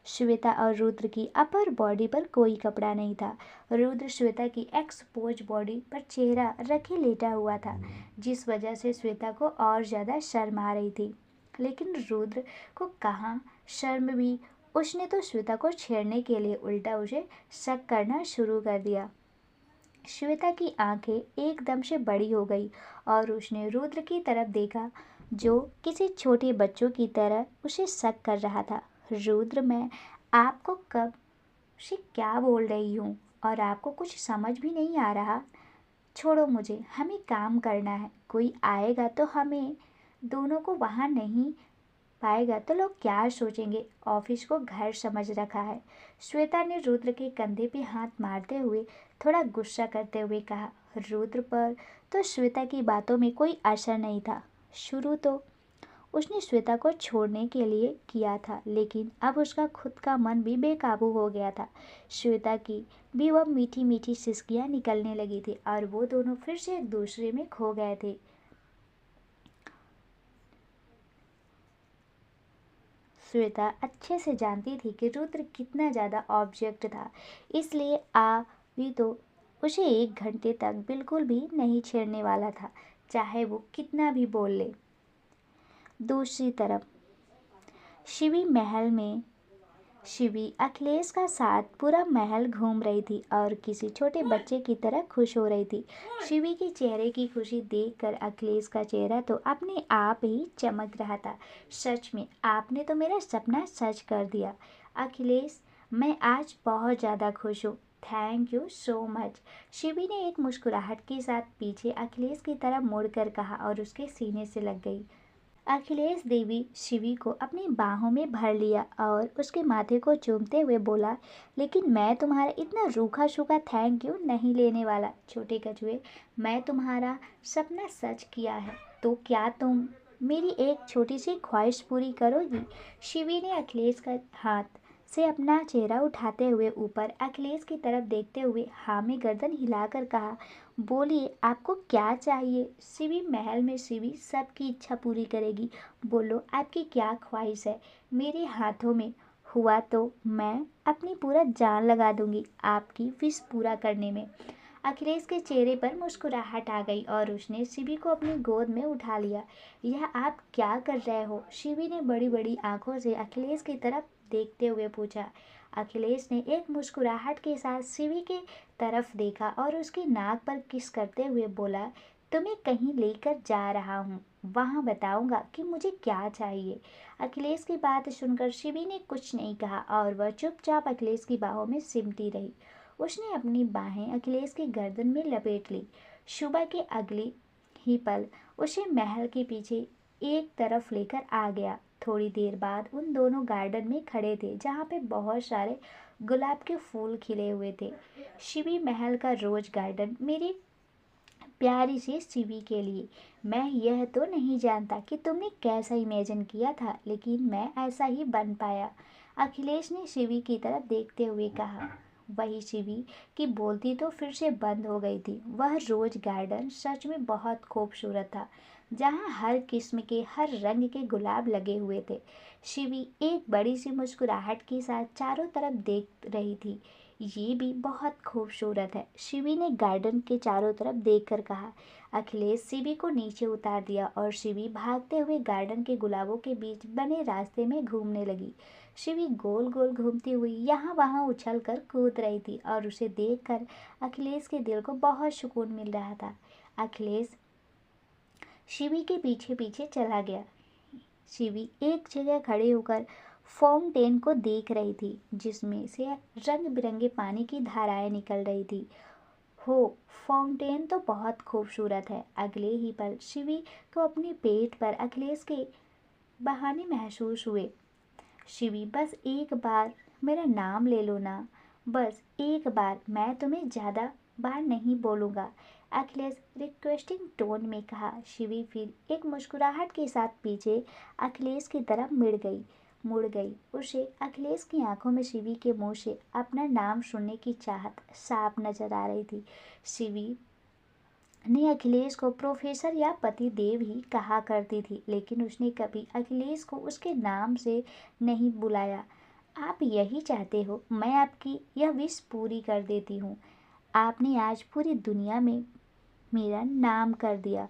श्वेता और रुद्र की अपर बॉडी पर कोई कपड़ा नहीं था। रुद्र श्वेता की एक्सपोज बॉडी पर चेहरा रखे लेटा हुआ था, जिस वजह से श्वेता को और ज़्यादा शर्म आ रही थी। लेकिन रुद्र को कहाँ शर्म भी, उसने तो श्वेता को छेड़ने के लिए उल्टा उसे शक करना शुरू कर दिया। श्वेता की आंखें एकदम से बड़ी हो गई और उसने रुद्र की तरफ देखा, जो किसी छोटे बच्चों की तरह उसे शक कर रहा था। रुद्र, मैं आपको कब से क्या बोल रही हूँ और आपको कुछ समझ भी नहीं आ रहा। छोड़ो मुझे, हमें काम करना है। कोई आएगा तो हमें दोनों को वहाँ नहीं पाएगा तो लोग क्या सोचेंगे। ऑफिस को घर समझ रखा है। श्वेता ने रुद्र के कंधे पे हाथ मारते हुए थोड़ा गुस्सा करते हुए कहा। रुद्र पर तो श्वेता की बातों में कोई असर नहीं था। शुरू तो उसने श्वेता को छोड़ने के लिए किया था, लेकिन अब उसका खुद का मन भी बेकाबू हो गया था। श्वेता की भी वह मीठी मीठी सिसकियां निकलने लगी थी और वो दोनों फिर से एक दूसरे में खो गए थे। श्वेता अच्छे से जानती थी कि रुद्र कितना ज़्यादा ऑब्जेक्ट था, इसलिए भी तो उसे 1 घंटे तक बिल्कुल भी नहीं छेड़ने वाला था, चाहे वो कितना भी बोल ले। दूसरी तरफ शिवी अखिलेश का साथ पूरा महल घूम रही थी और किसी छोटे बच्चे की तरह खुश हो रही थी। शिवी के चेहरे की खुशी देखकर अखिलेश का चेहरा तो अपने आप ही चमक रहा था। सच में आपने तो मेरा सपना सच कर दिया अखिलेश, मैं आज बहुत ज़्यादा खुश हूँ। Thank you so much. Shivi ने एक मुस्कुराहट के साथ पीछे अखिलेश की तरफ मुड़कर कहा और उसके सीने से लग गई। अखिलेश देवी शिवी को अपनी बाहों में भर लिया और उसके माथे को चूमते हुए बोला, लेकिन मैं तुम्हारा इतना रूखा सूखा थैंक यू नहीं लेने वाला छोटे कछुए। मैं तुम्हारा सपना सच किया है, तो क्या तुम मेरी एक छोटी सी ख्वाहिश पूरी करोगी? शिवी ने अखिलेश का हाथ से अपना चेहरा उठाते हुए ऊपर अखिलेश की तरफ देखते हुए हाँ में गर्दन हिलाकर कहा, बोलिए आपको क्या चाहिए? शिवी महल में शिवी सबकी इच्छा पूरी करेगी। बोलो आपकी क्या ख्वाहिश है? मेरे हाथों में हुआ तो मैं अपनी पूरा जान लगा दूंगी आपकी विश पूरा करने में। अखिलेश के चेहरे पर मुस्कुराहट आ गई और उसने शिवी को अपनी गोद में उठा लिया। यह आप क्या कर रहे हो? शिवी ने बड़ी बड़ी आंखों से अखिलेश की तरफ देखते हुए पूछा। अखिलेश ने एक मुस्कुराहट के साथ शिवी के तरफ देखा और उसकी नाक पर किस करते हुए बोला, तुम्हें कहीं लेकर जा रहा हूँ, वहाँ बताऊंगा कि मुझे क्या चाहिए। अखिलेश की बात सुनकर शिवी ने कुछ नहीं कहा और वह चुपचाप अखिलेश की बाहों में सिमटी रही। उसने अपनी बाहें अखिलेश की गर्दन में लपेट ली। सुबह के अगले ही पल उसे महल के पीछे एक तरफ लेकर आ गया। थोड़ी देर बाद उन दोनों गार्डन में खड़े थे जहाँ पे बहुत सारे गुलाब के फूल खिले हुए थे। शिवी महल का रोज गार्डन मेरी प्यारी सी शिवी के लिए। मैं यह तो नहीं जानता कि तुमने कैसा इमेजिन किया था, लेकिन मैं ऐसा ही बन पाया। अखिलेश ने शिवी की तरफ देखते हुए कहा। वही शिवी की बोलती तो फिर से बंद हो गई थी। वह रोज गार्डन सच में बहुत खूबसूरत था, जहाँ हर किस्म के हर रंग के गुलाब लगे हुए थे। शिवी एक बड़ी सी मुस्कुराहट के साथ चारों तरफ देख रही थी। ये भी बहुत खूबसूरत है, शिवी ने गार्डन के चारों तरफ देखकर कहा। अखिलेश शिवी को नीचे उतार दिया और शिवी भागते हुए गार्डन के गुलाबों के बीच बने रास्ते में घूमने लगी। शिवी गोल गोल घूमती हुई यहाँ वहाँ उछल कर कूद रही थी और उसे देखकर अखिलेश के दिल को बहुत सुकून मिल रहा था। अखिलेश शिवी के पीछे पीछे चला गया। शिवी एक जगह खड़े होकर फाउंटेन को देख रही थी, जिसमें से रंग बिरंगे पानी की धाराएं निकल रही थी। हो, फाउंटेन तो बहुत खूबसूरत है। अगले ही पल शिवी को अपने पेट पर अखिलेश के बहाने महसूस हुए। शिवी बस एक बार मेरा नाम ले लो ना, बस एक बार, मैं तुम्हें ज़्यादा बार नहीं बोलूँगा, अखिलेश रिक्वेस्टिंग टोन में कहा। शिवी फिर एक मुस्कुराहट के साथ पीछे अखिलेश की तरफ मुड़ गई। उसे अखिलेश की आंखों में शिवी के मुंह से अपना नाम सुनने की चाहत साफ नजर आ रही थी। शिवी ने अखिलेश को प्रोफेसर या पति देव ही कहा करती थी, लेकिन उसने कभी अखिलेश को उसके नाम से नहीं बुलाया। आप यही चाहते हो, मैं आपकी यह विश पूरी कर देती हूँ। आपने आज पूरी दुनिया में मेरा नाम कर दिया।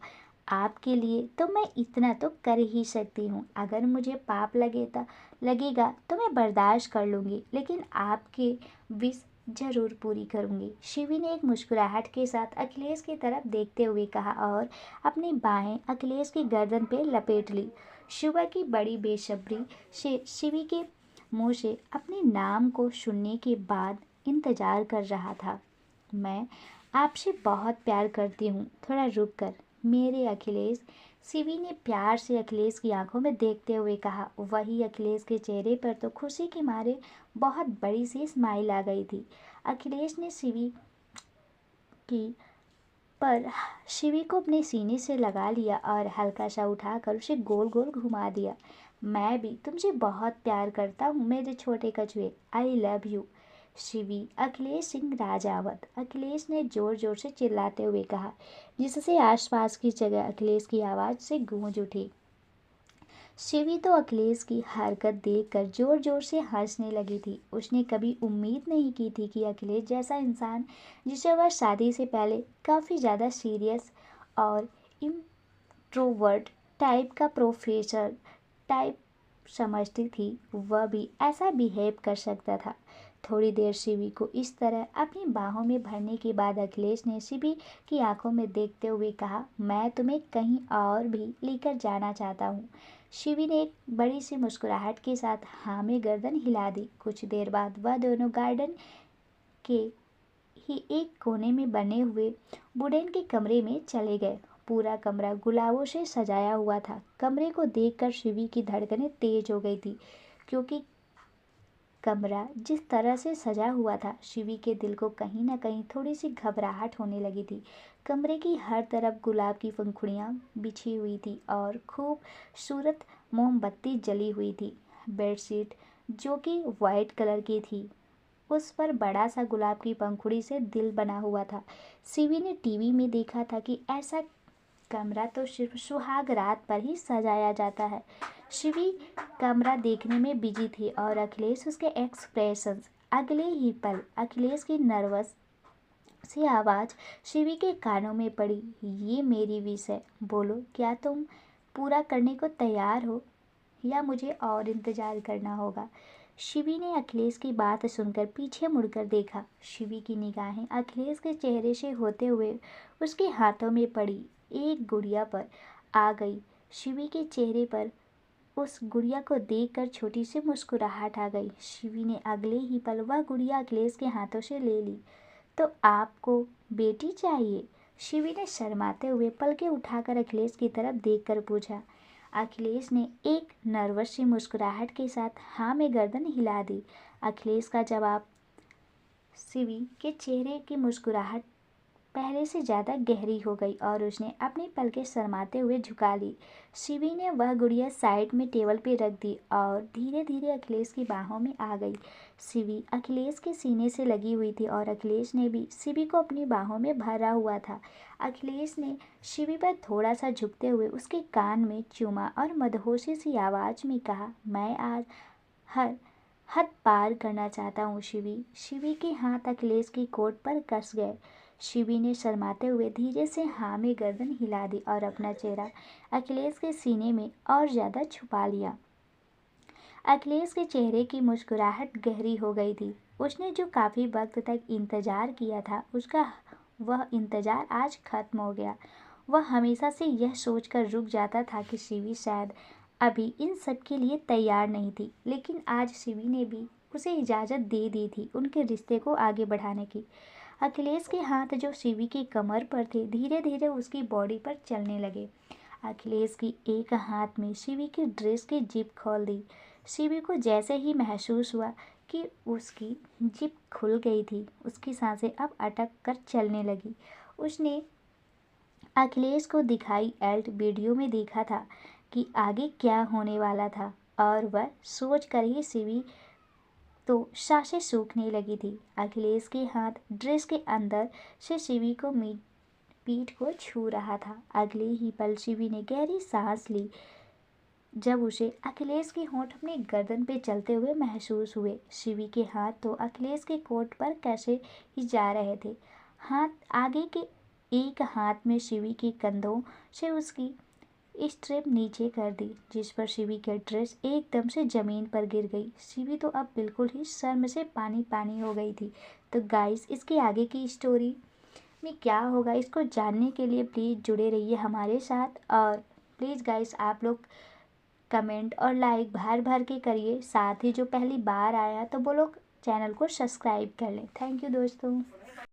आपके लिए तो मैं इतना तो कर ही सकती हूँ। अगर मुझे पाप लगेगा तो मैं बर्दाश्त कर लूँगी, लेकिन आपके विश जरूर पूरी करूँगी। शिवी ने एक मुस्कुराहट के साथ अखिलेश की तरफ देखते हुए कहा और अपनी बाहें अखिलेश की गर्दन पे लपेट ली। सुबह की बड़ी बेसब्री से शिवी के मुंह से अपने नाम को सुनने के बाद इंतजार कर रहा था। मैं आपसे बहुत प्यार करती हूँ, थोड़ा रुक कर मेरे अखिलेश, शिवी ने प्यार से अखिलेश की आंखों में देखते हुए कहा। वही अखिलेश के चेहरे पर तो खुशी के मारे बहुत बड़ी सी स्माइल आ गई थी। अखिलेश ने शिवी की पर शिवी को अपने सीने से लगा लिया और हल्का सा उठाकर उसे गोल गोल घुमा दिया। मैं भी तुमसे बहुत प्यार करता हूँ मेरे छोटे कछुए, I love you. Shivi, Akhilesh Singh Rajawat, Akhilesh ने जोर जोर से चिल्लाते हुए कहा, जिससे आसपास की जगह अखिलेश की आवाज़ से गूंज उठी। शिवी तो अखिलेश की हरकत देखकर जोर जोर से हंसने लगी थी। उसने कभी उम्मीद नहीं की थी कि अखिलेश जैसा इंसान, जिसे वह शादी से पहले काफ़ी ज़्यादा सीरियस और इंट्रोवर्ट टाइप का प्रोफेसर टाइप समझती थी, वह भी ऐसा बिहेव कर सकता था। थोड़ी देर शिवी को इस तरह अपनी बाहों में भरने के बाद अखिलेश ने शिवी की आंखों में देखते हुए कहा, मैं तुम्हें कहीं और भी लेकर जाना चाहता हूँ। शिवी ने एक बड़ी सी मुस्कुराहट के साथ हाँ में गर्दन हिला दी। कुछ देर बाद वह दोनों गार्डन के ही एक कोने में बने हुए वुडन के कमरे में चले गए। पूरा कमरा गुलाबों से सजाया हुआ था। कमरे को देखकर शिवी की धड़कनें तेज हो गई थी, क्योंकि कमरा जिस तरह से सजा हुआ था, शिवी के दिल को कहीं न कहीं थोड़ी सी घबराहट होने लगी थी। कमरे की हर तरफ गुलाब की पंखुड़ियाँ बिछी हुई थी और खूबसूरत मोमबत्ती जली हुई थी। बेडशीट, जो कि वाइट कलर की थी, उस पर बड़ा सा गुलाब की पंखुड़ी से दिल बना हुआ था। शिवी ने टीवी में देखा था कि ऐसा कमरा तो सिर्फ सुहाग रात पर ही सजाया जाता है। शिवी कमरा देखने में बिजी थी और अखिलेश उसके एक्सप्रेशंस। अगले ही पल अखिलेश की नर्वस सी आवाज़ शिवी के कानों में पड़ी, ये मेरी विश है, बोलो क्या तुम पूरा करने को तैयार हो या मुझे और इंतज़ार करना होगा। शिवी ने अखिलेश की बात सुनकर पीछे मुड़कर देखा। शिवी की निगाहें अखिलेश के चेहरे से होते हुए उसके हाथों में पड़ी एक गुड़िया पर आ गई। शिवी के चेहरे पर उस गुड़िया को देखकर छोटी सी मुस्कुराहट आ गई। शिवी ने अगले ही पल वह गुड़िया अखिलेश के हाथों से ले ली। तो आपको बेटी चाहिए? शिवी ने शर्माते हुए पलकें उठाकर अखिलेश की तरफ देखकर पूछा। अखिलेश ने एक नर्वस सी मुस्कुराहट के साथ हाँ में गर्दन हिला दी। अखिलेश का जवाब शिवी के चेहरे की मुस्कुराहट पहले से ज़्यादा गहरी हो गई और उसने अपनी पलकें शर्माते हुए झुका ली। शिवी ने वह गुड़िया साइड में टेबल पे रख दी और धीरे धीरे अखिलेश की बाहों में आ गई। शिवी अखिलेश के सीने से लगी हुई थी और अखिलेश ने भी शिवी को अपनी बाहों में भरा हुआ था। अखिलेश ने शिवी पर थोड़ा सा झुकते हुए उसके कान में चूमा और मदहोशी सी आवाज़ में कहा, मैं आज हर हद पार करना चाहता हूँ शिवी। शिवी के हाथ अखिलेश की कोट पर कस गए। शिवी ने शर्माते हुए धीरे से हाँ में गर्दन हिला दी और अपना चेहरा अखिलेश के सीने में और ज़्यादा छुपा लिया। अखिलेश के चेहरे की मुस्कुराहट गहरी हो गई थी। उसने जो काफ़ी वक्त तक इंतज़ार किया था, उसका वह इंतज़ार आज खत्म हो गया। वह हमेशा से यह सोचकर रुक जाता था कि शिवी शायद अभी इन सब के लिए तैयार नहीं थी, लेकिन आज शिवी ने भी उसे इजाज़त दे दी थी उनके रिश्ते को आगे बढ़ाने की। अखिलेश के हाथ जो शिवी की कमर पर थे, धीरे धीरे उसकी बॉडी पर चलने लगे। अखिलेश की एक हाथ में शिवी की ड्रेस की जिप खोल दी। शिवी को जैसे ही महसूस हुआ कि उसकी जिप खुल गई थी, उसकी सांसें अब अटक कर चलने लगी। उसने अखिलेश को दिखाई एल्ट वीडियो में देखा था कि आगे क्या होने वाला था, और वह सोच कर ही शिवी तो सांसें सूखने लगी थी। अखिलेश के हाथ ड्रेस के अंदर से शिवी को पीठ को छू रहा था। अगले ही पल शिवी ने गहरी सांस ली जब उसे अखिलेश के होंठ अपनी गर्दन पे चलते हुए महसूस हुए। शिवी के हाथ तो अखिलेश के कोट पर कैसे ही जा रहे थे। हाथ आगे के एक हाथ में शिवी के कंधों से उसकी स्ट्रिप नीचे कर दी, जिस पर शिवी की ड्रेस एकदम से ज़मीन पर गिर गई। शिवी तो अब बिल्कुल ही शर्म से पानी पानी हो गई थी। तो गाइस, इसके आगे की स्टोरी में क्या होगा, इसको जानने के लिए प्लीज़ जुड़े रहिए हमारे साथ। और प्लीज़ गाइस, आप लोग कमेंट और लाइक भर भर के करिए। साथ ही जो पहली बार आया तो वो लोग चैनल को सब्सक्राइब कर लें। थैंक यू दोस्तों।